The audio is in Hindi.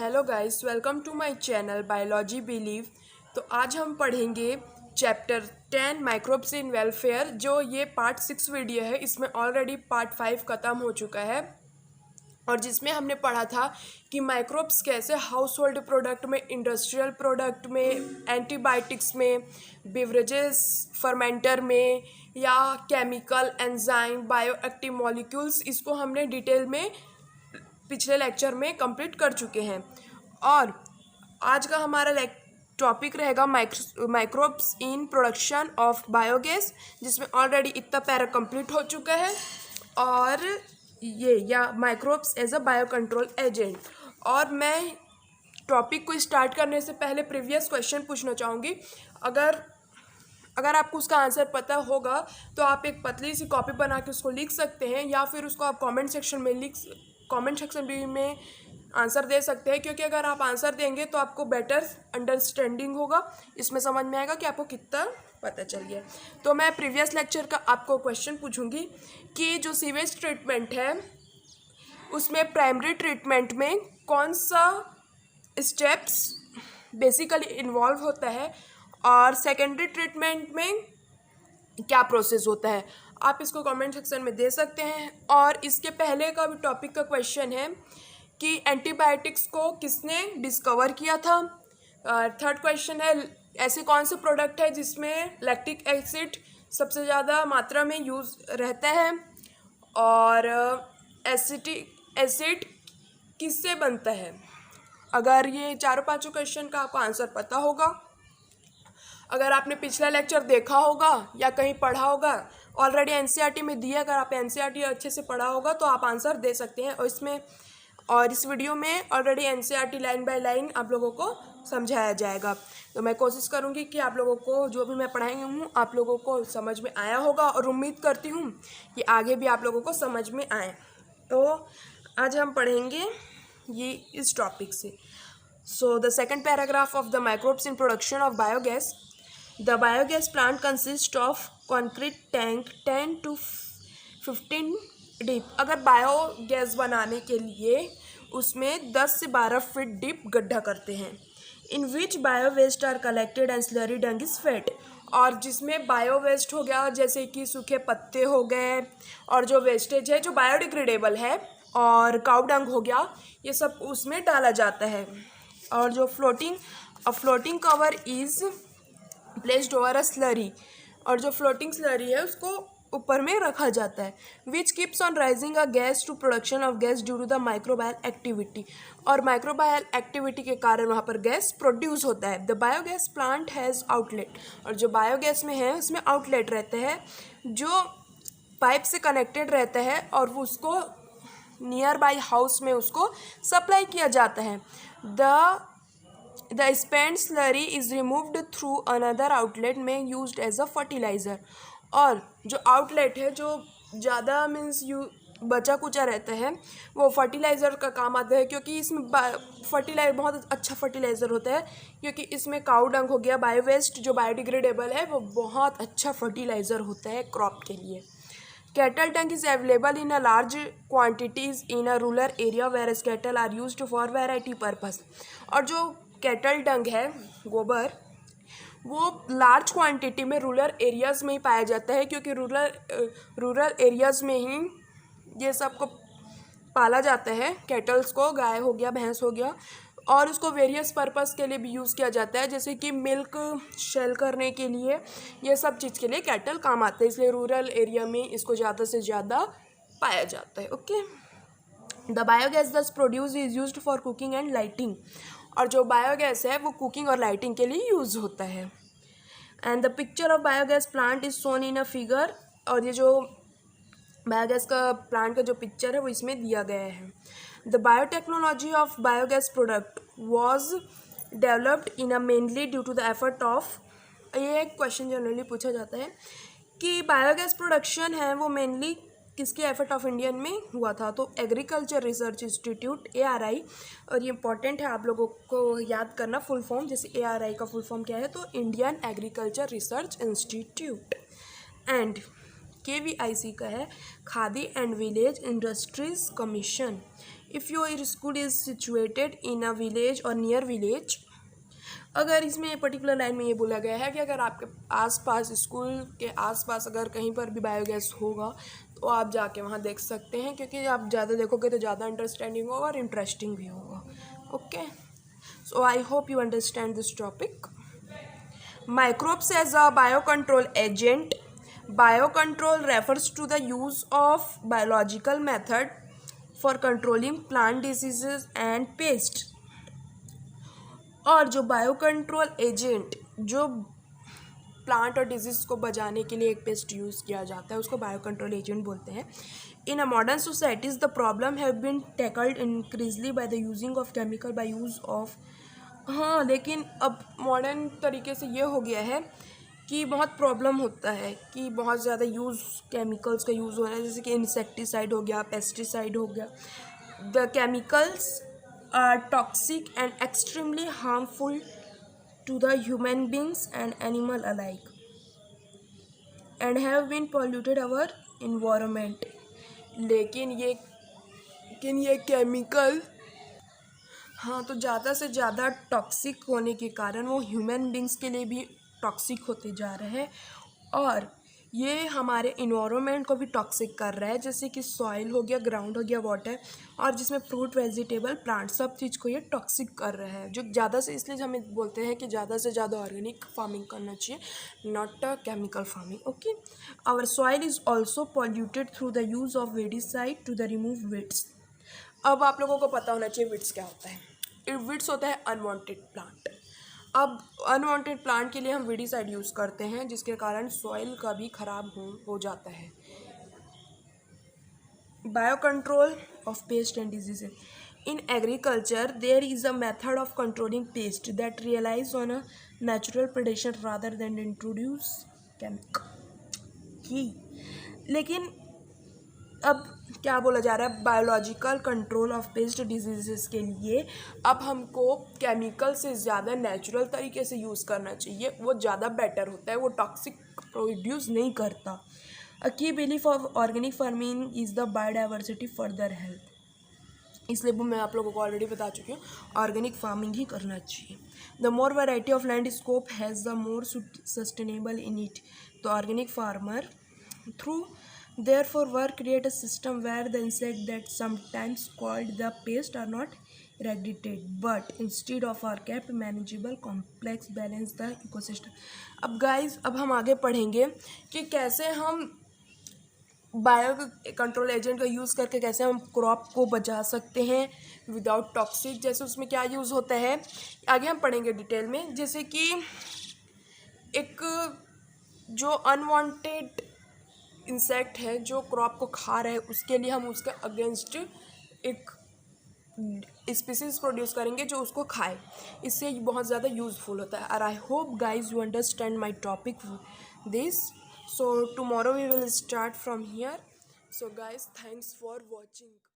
Hello guys, welcome to my channel biology believe. तो आज हम पढ़ेंगे चैप्टर 10 माइक्रोब्स इन वेलफेयर। जो ये पार्ट 6 वीडियो है, इसमें ऑलरेडी पार्ट 5 ख़त्म हो चुका है और जिसमें हमने पढ़ा था कि माइक्रोब्स कैसे हाउस होल्ड प्रोडक्ट में, इंडस्ट्रियल प्रोडक्ट में, एंटीबायोटिक्स में, बेवरेजेस फर्मेंटर में या chemical enzyme bio active molecules, इसको हमने डिटेल में पिछले लेक्चर में कंप्लीट कर चुके हैं। और आज का हमारा टॉपिक रहेगा microbes in production of biogas, जिसमें ऑलरेडी इतना पैरा कंप्लीट हो चुका है। और ये या microbes as a bio control agent. और मैं टॉपिक को स्टार्ट करने से पहले प्रीवियस क्वेश्चन पूछना चाहूँगी। अगर आपको उसका आंसर पता होगा तो आप एक पतली सी कॉपी बना के उसको लिख सकते हैं, या फिर उसको आप कमेंट सेक्शन में आंसर दे सकते हैं, क्योंकि अगर आप आंसर देंगे तो आपको बेटर अंडरस्टैंडिंग होगा, इसमें समझ में आएगा कि आपको कितना पता चल गया। तो मैं प्रीवियस लेक्चर का आपको क्वेश्चन पूछूंगी कि जो सीवेज ट्रीटमेंट है उसमें प्राइमरी ट्रीटमेंट में कौन सा स्टेप्स बेसिकली इन्वॉल्व होता है और सेकेंडरी ट्रीटमेंट में क्या प्रोसेस होता है। आप इसको कमेंट सेक्शन में दे सकते हैं। और इसके पहले का भी टॉपिक का क्वेश्चन है कि एंटीबायोटिक्स को किसने डिस्कवर किया था। थर्ड क्वेश्चन है, ऐसे कौन से प्रोडक्ट है जिसमें लैक्टिक एसिड सबसे ज़्यादा मात्रा में यूज़ रहता है, और एसिटिक एसिड किससे बनता है। अगर ये चारों पांचों क्वेश्चन का आपको आंसर पता होगा, अगर आपने पिछला लेक्चर देखा होगा या कहीं पढ़ा होगा, ऑलरेडी एनसीईआरटी में दिया, अगर आप एनसीईआरटी अच्छे से पढ़ा होगा तो आप आंसर दे सकते हैं। और इस वीडियो में already NCERT line by line आप लोगों को समझाया जाएगा। तो मैं कोशिश करूंगी कि आप लोगों को जो भी मैं पढ़ाई हूँ आप लोगों को समझ में आया होगा, और उम्मीद करती हूँ कि आगे भी आप लोगों को समझ में आए। तो आज हम पढ़ेंगे ये इस टॉपिक से। So the second paragraph of the microbes in production of biogas. The biogas plant consists of concrete tank 10 to 15 deep। अगर बायोगैस बनाने के लिए उसमें 10 से 12 फीट डीप गड्ढा करते हैं। In which bio waste are collected and slurry dung is fed. और जिसमें बायो वेस्ट हो गया, जैसे कि सूखे पत्ते हो गए, और जो वेस्टेज है जो बायोडिग्रेडेबल है, और काउ डंग हो गया, ये सब उसमें डाला जाता है। और जो floating cover is placed over a slurry, और जो फ्लोटिंग स्लरी है उसको ऊपर में रखा जाता है। Which keeps on rising a gas to production of gas due to the microbial activity. और माइक्रोबायल एक्टिविटी के कारण वहाँ पर गैस प्रोड्यूस होता है। The biogas plant has outlet. और जो बायोगैस में है उसमें आउटलेट रहते हैं जो पाइप से कनेक्टेड रहता है, और उसको नियर बाई हाउस में उसको सप्लाई किया जाता है। The spent slurry is removed through another outlet में used as a fertilizer। और जो आउटलेट है जो ज़्यादा बचा कुचा रहता है वो फर्टिलाइज़र का काम आता है, क्योंकि इसमें फर्टिलाइजर बहुत अच्छा फर्टिलाइज़र होता है, क्योंकि इसमें काउ डंग हो गया, बायो वेस्ट जो बायोडिग्रेडेबल है, वो बहुत अच्छा फर्टिलाइज़र होता है क्रॉप के लिए। Cattle dung is available in a large quantities in a rural area where cattle are used for variety purpose. और जो कैटल डंग है, गोबर, वो लार्ज क्वांटिटी में रूरल एरियाज़ में ही पाया जाता है, क्योंकि रूरल एरियाज़ में ही ये सब को पाला जाता है। कैटल्स को, गाय हो गया, भैंस हो गया, और उसको वेरियस पर्पस के लिए भी यूज़ किया जाता है, जैसे कि मिल्क शेल करने के लिए, ये सब चीज़ के लिए कैटल काम आते हैं, इसलिए रूरल एरिया में इसको ज़्यादा से ज़्यादा पाया जाता है। ओके। द बायोगैस दस produce is used for cooking and lighting. और जो बायोगैस है वो कुकिंग और लाइटिंग के लिए यूज़ होता है। And the picture of biogas plant is shown in a figure. और ये जो बायोगैस का प्लांट का जो पिक्चर है वो इसमें दिया गया है। The biotechnology of biogas product was developed in a mainly due to the effort of. ये एक क्वेश्चन जनरली पूछा जाता है कि बायोगैस प्रोडक्शन है वो मेनली किसके एफर्ट ऑफ इंडियन में हुआ था। तो एग्रीकल्चर रिसर्च इंस्टीट्यूट ARI। और ये इंपॉर्टेंट है आप लोगों को याद करना फुल फॉर्म, जैसे ARI का फुल फॉर्म क्या है, तो Indian agriculture research institute. And KVIC का है khadi and village industries commission. If your school is situated in a village और नियर विलेज, अगर इसमें पर्टिकुलर लाइन में ये बोला गया है कि अगर आपके आसपास, स्कूल के आसपास अगर कहीं पर भी बायोगैस होगा तो आप जाके वहाँ देख सकते हैं, क्योंकि आप ज़्यादा देखोगे तो ज़्यादा अंडरस्टैंडिंग होगा और इंटरेस्टिंग भी होगा. Okay, so I hope you understand this topic. Microbes as a biocontrol agent. Biocontrol refers to the use of biological method for controlling plant diseases and pests. और जो बायोकंट्रोल एजेंट, जो प्लांट और डिजीज़ को बचाने के लिए एक पेस्ट यूज़ किया जाता है, उसको बायोकंट्रोल एजेंट बोलते हैं. In a modern societies the problem have been tackled increasingly by the using of chemical by use of. हाँ, लेकिन अब मॉडर्न तरीके से ये हो गया है कि बहुत प्रॉब्लम होता है कि बहुत ज़्यादा केमिकल्स का यूज़ हो रहा है, जैसे कि इंसेक्टिसाइड हो गया, पेस्टिसाइड हो गया. The chemicals are toxic and extremely harmful to the human beings and animal alike and have been polluted our environment. लेकिन ये केमिकल, हाँ, तो ज़्यादा से ज़्यादा टॉक्सिक होने के कारण वो ह्यूमन बींग्स के लिए भी टॉक्सिक होते जा रहे हैं और ये हमारे इन्वायरमेंट को भी टॉक्सिक कर रहा है, जैसे कि सॉइल हो गया, ग्राउंड हो गया, वाटर, और जिसमें फ्रूट, वेजिटेबल, प्लांट, सब चीज़ को ये टॉक्सिक कर रहा है. जो ज़्यादा से, इसलिए हमें बोलते हैं कि ज़्यादा से ज़्यादा ऑर्गेनिक फार्मिंग करना चाहिए, not a chemical farming. Okay, our soil is also polluted through the use of weedicide to the remove weeds. अब आप लोगों को पता होना चाहिए वीड्स क्या होता है. वीड्स होता है अनवांटेड प्लांट. अब अनवांटेड प्लांट के लिए हम वीडिसाइड यूज़ करते हैं, जिसके कारण सॉइल का भी खराब हो जाता है. Biocontrol of pest and diseases. In agriculture there is a method of controlling pest that realize on a natural predation rather than introduce chemical. लेकिन अब क्या बोला जा रहा है, biological control of pest diseases के लिए अब हमको केमिकल से ज़्यादा नेचुरल तरीके से यूज़ करना चाहिए. वो ज़्यादा बेटर होता है, वो टॉक्सिक प्रोड्यूस नहीं करता. अ की belief of organic farming is the biodiversity further health. इसलिए वो मैं आप लोगों को ऑलरेडी बता चुकी हूँ, ऑर्गेनिक फार्मिंग ही करना चाहिए. The more variety of land scope has the more sustainable in it. तो organic farmer through therefore work create a system where the insect that sometimes called the pest are not eradicated but instead of are kept manageable complex balance the ecosystem. अब गाइस, अब हम आगे पढ़ेंगे कि कैसे हम बायो कंट्रोल एजेंट का यूज़ करके कैसे हम क्रॉप को बचा सकते हैं विदाउट टॉक्सिक. जैसे उसमें क्या यूज़ होता है आगे हम पढ़ेंगे डिटेल में. जैसे कि एक जो अनवांटेड इंसेक्ट है जो क्रॉप को खा रहे हैं, उसके लिए हम उसके अगेंस्ट एक स्पीसीज प्रोड्यूस करेंगे जो उसको खाए. इससे बहुत ज़्यादा यूज़फुल होता है. और I hope guys you understand my topic this. So tomorrow we will start from here. So guys, thanks for watching.